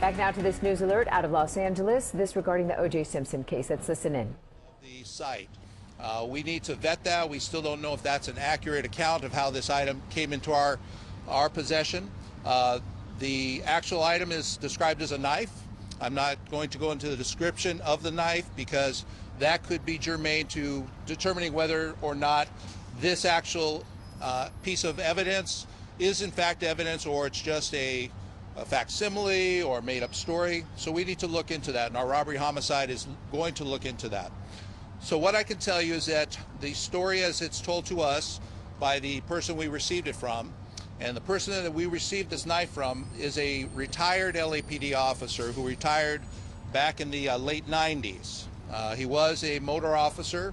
Back now to this news alert out of Los Angeles. This regarding the O.J. Simpson case. Let's listen in. The site. We need to vet that. We still don't know if that's an accurate account of how this item came into our possession. The actual item is described as a knife. I'm not going to go into the description of the knife because that could be germane to determining whether or not this actual piece of evidence is in fact evidence or it's just a facsimile or made up story. So we need to look into that, and our robbery homicide is going to look into that. So what I can tell you is that the story as it's told to us by the person we received it from, and the person that we received this knife from is a retired LAPD officer who retired back in the late 90s. He was a motor officer,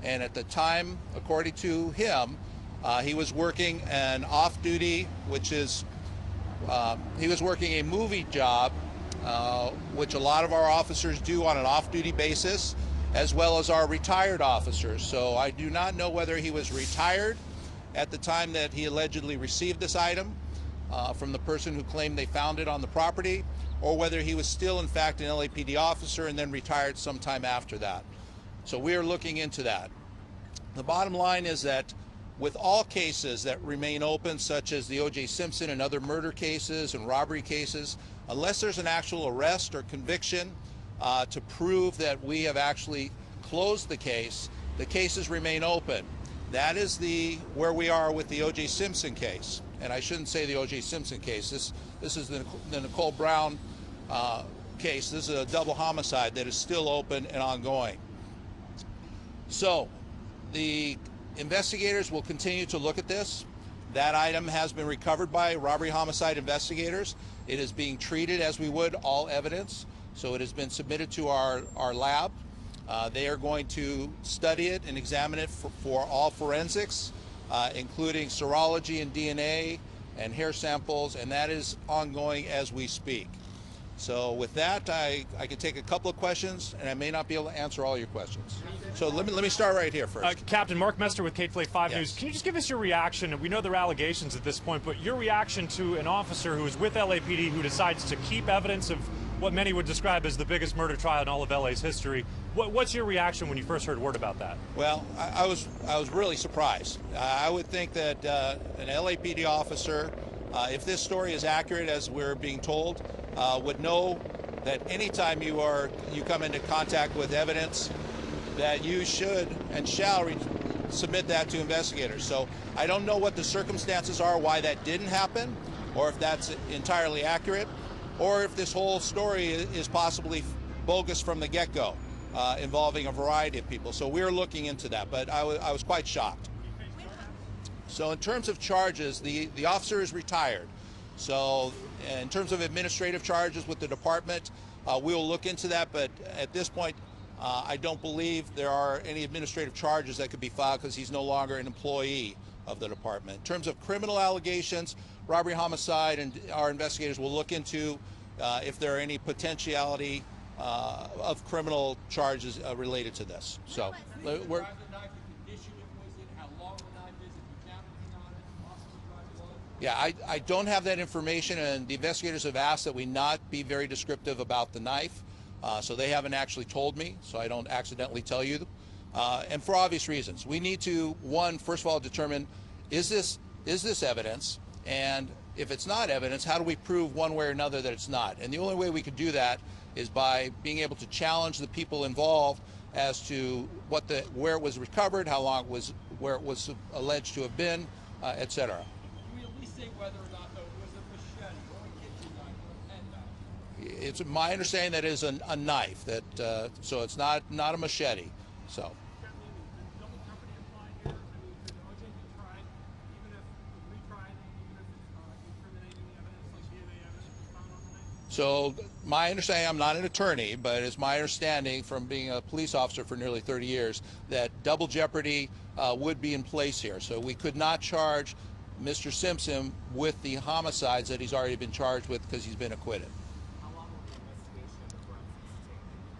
and at the time, according to him, he was working an off-duty, which is he was working a movie job, which a lot of our officers do on an off-duty basis, as well as our retired officers. So I do not know whether he was retired at the time that he allegedly received this item from the person who claimed they found it on the property, or whether he was still in fact an LAPD officer and then retired sometime after that. So we are looking into that. The bottom line is that with all cases that remain open, such as the O.J. Simpson and other murder cases and robbery cases, unless there's an actual arrest or conviction to prove that we have actually closed the cases remain open. That is where we are with the O.J. Simpson case. And I shouldn't say the O.J. Simpson case. This is the Nicole Brown case. This is a double homicide that is still open and ongoing. So the investigators will continue to look at this. That item has been recovered by robbery homicide investigators. It is being treated as we would all evidence. So it has been submitted to our lab. They are going to study it and examine it for all forensics, including serology and DNA and hair samples, and that is ongoing as we speak. So with that, I can take a couple of questions, and I may not be able to answer all your questions. So let me start right here first. Captain Mark Mester with KFLA 5 Yes. News. Can you just give us your reaction? We know there are allegations at this point, but your reaction to an officer who is with LAPD who decides to keep evidence of what many would describe as the biggest murder trial in all of LA's history. What's your reaction when you first heard word about that? Well, I was really surprised. I would think that an LAPD officer, if this story is accurate as we're being told, would know that anytime you come into contact with evidence, that you should and shall submit that to investigators. So I don't know what the circumstances are why that didn't happen, or if that's entirely accurate, or if this whole story is possibly bogus from the get-go, involving a variety of people. So we're looking into that, but I was quite shocked. So in terms of charges, the officer is retired. So in terms of administrative charges with the department, we'll look into that, but at this point, I don't believe there are any administrative charges that could be filed because he's no longer an employee of the department. In terms of criminal allegations, robbery, homicide, and our investigators will look into if there are any potentiality of criminal charges related to this. So we're. Yeah, I don't have that information, and the investigators have asked that we not be very descriptive about the knife, so they haven't actually told me, so I don't accidentally tell you. And for obvious reasons, we need to, first of all, determine is this evidence, and if it's not evidence, how do we prove one way or another that it's not? And the only way we could do that is by being able to challenge the people involved as to where it was recovered, how long it was, where it was alleged to have been, etc. Whether or not though, it was a machete or a kitchen knife or a pen knife? It's my understanding that it is a knife. That so it's not a machete. So. So my understanding, I'm not an attorney, but it's my understanding from being a police officer for nearly 30 years that double jeopardy would be in place here. So we could not charge Mr. Simpson with the homicides that he's already been charged with because he's been acquitted. How long will the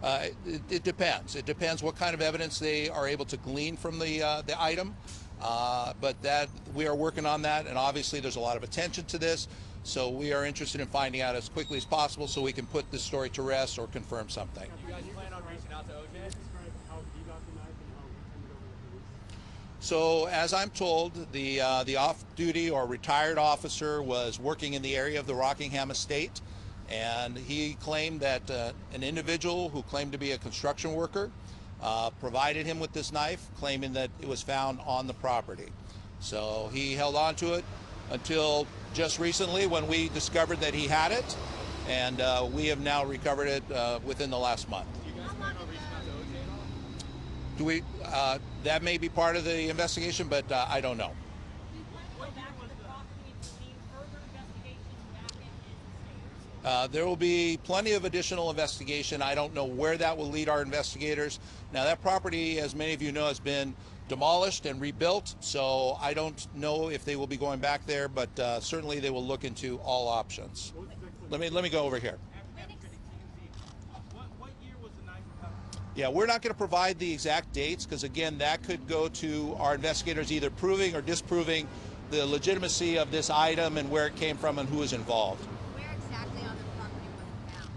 investigation take? It depends. It depends what kind of evidence they are able to glean from the item. But that we are working on that, and obviously there's a lot of attention to this. So we are interested in finding out as quickly as possible so we can put this story to rest or confirm something. You guys plan on reaching out to OJ? So as I'm told, the off-duty or retired officer was working in the area of the Rockingham estate, and he claimed that an individual who claimed to be a construction worker provided him with this knife, claiming that it was found on the property. So he held on to it until just recently when we discovered that he had it, and we have now recovered it within the last month. Do you guys plan on reaching out to OJ at all? Do we? That may be part of the investigation, but I don't know. There will be plenty of additional investigation. I don't know where that will lead our investigators. Now, that property, as many of you know, has been demolished and rebuilt, so I don't know if they will be going back there, but certainly they will look into all options. Let me go over here. What year was the knife recovered? Yeah, we're not going to provide the exact dates because, again, that could go to our investigators either proving or disproving the legitimacy of this item and where it came from and who is involved. Where exactly on the property was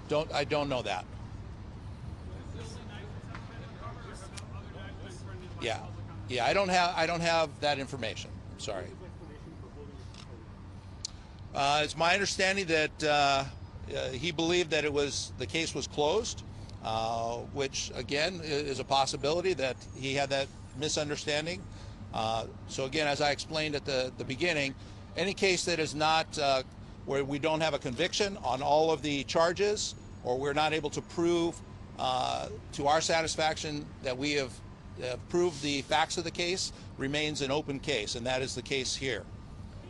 it found? I don't know that. Yeah, I don't have that information. I'm sorry. It's my understanding that he believed that the case was closed, which again is a possibility that he had that misunderstanding. So again, as I explained at the beginning, any case that is not where we don't have a conviction on all of the charges, or we're not able to prove to our satisfaction that we have proved the facts of the case, remains an open case, and that is the case here.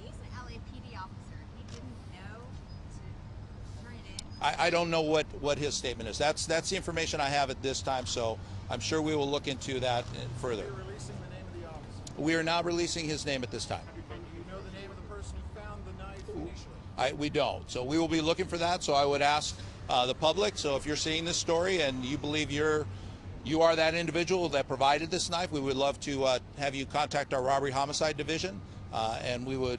He's an LAPD officer. He didn't know to turn it in. I don't know what his statement is. That's the information I have at this time, so I'm sure we will look into that further. You're releasing the name of the officer. We are not releasing his name at this time. And do you know the name of the person who found the knife initially? We don't. So we will be looking for that. So I would ask the public, so if you're seeing this story and you believe you are that individual that provided this knife, we would love to have you contact our robbery homicide division, and we would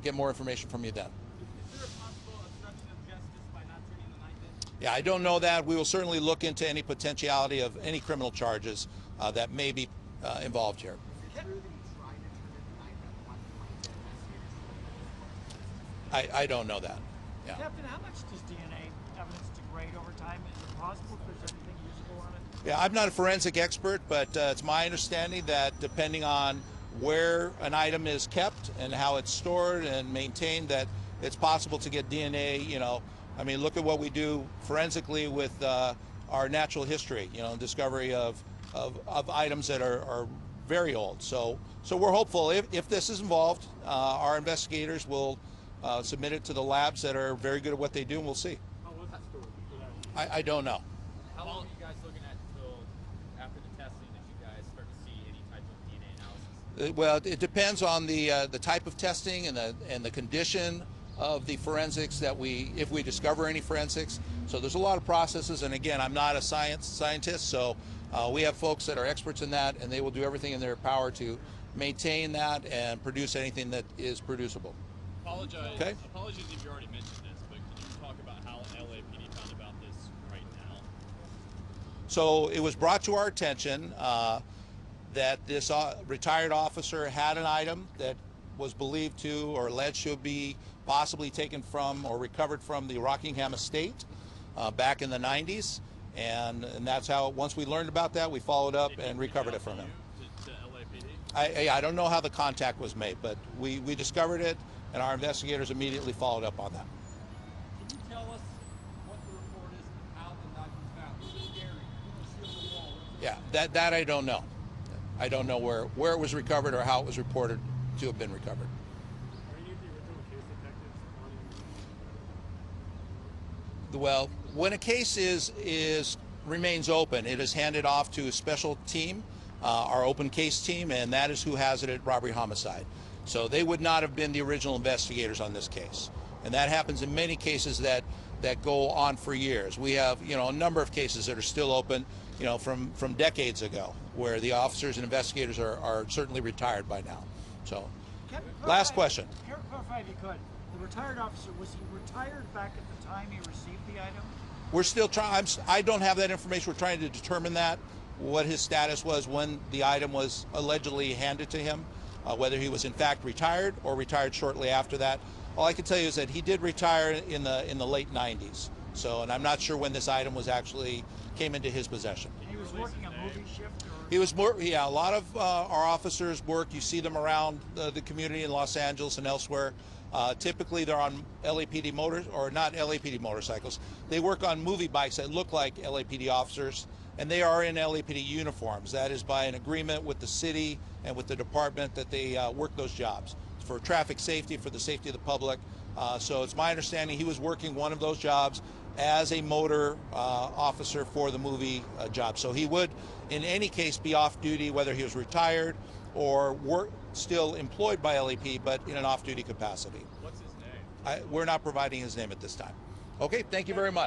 get more information from you then. Is there a possible obstruction of justice by not turning the knife in? Yeah, I don't know that. We will certainly look into any potentiality of any criminal charges that may be involved here. I don't know that. Yeah. Captain, how much does DNA evidence degrade over time? Is it possible if there's anything usable on it? Yeah, I'm not a forensic expert, but it's my understanding that depending on where an item is kept and how it's stored and maintained, that it's possible to get DNA. I mean, look at what we do forensically with our natural history, discovery of items that are very old. So we're hopeful if this is involved, our investigators will submit it to the labs that are very good at what they do, and we'll see. How was it stored for that? I don't know. How long are you guys looking at until after the testing that you guys start to see any type of DNA analysis? Well, it depends on the type of testing and the condition of the forensics if we discover any forensics. So there's a lot of processes, and again, I'm not a scientist, so we have folks that are experts in that, and they will do everything in their power to maintain that and produce anything that is producible. Okay. Apologies if you already mentioned this, but can you talk about how LAPD found about this right now? So it was brought to our attention that this retired officer had an item that was believed to or alleged to be possibly taken from or recovered from the Rockingham estate back in the 90s. And that's how, once we learned about that, we followed up and recovered it from him. To LAPD? I don't know how the contact was made, but we discovered it, and our investigators immediately followed up on that. Can you tell us what the report is and how the knife was found? It was scary. It was on the wall. Yeah, that I don't know. I don't know where it was recovered or how it was reported to have been recovered. Are any of the original case detectives on Well, when a case remains open, it is handed off to a special team, our open case team, and that is who has it at robbery homicide. So they would not have been the original investigators on this case. And that happens in many cases that go on for years. We have, a number of cases that are still open, from decades ago, where the officers and investigators are certainly retired by now. So, last question. Clarify if you could. The retired officer, was he retired back at the time he received the item? We're still trying. I don't have that information. We're trying to determine that, what his status was when the item was allegedly handed to him, whether he was in fact retired or retired shortly after that. All I can tell you is that he did retire in the late 90s. So, and I'm not sure when this item was actually came into his possession. And he was working a movie shift? Or? He was more, yeah, a lot of our officers work. You see them around the community in Los Angeles and elsewhere. Typically they're on LAPD motors, or not LAPD motorcycles. They work on movie bikes that look like LAPD officers, and they are in LAPD uniforms. That is by an agreement with the city and with the department that they work those jobs for traffic safety, for the safety of the public. So it's my understanding he was working one of those jobs as a motor officer for the movie job. So he would, in any case, be off duty, whether he was retired or still employed by LAP, but in an off-duty capacity. What's his name? We're not providing his name at this time. Okay, thank you very much.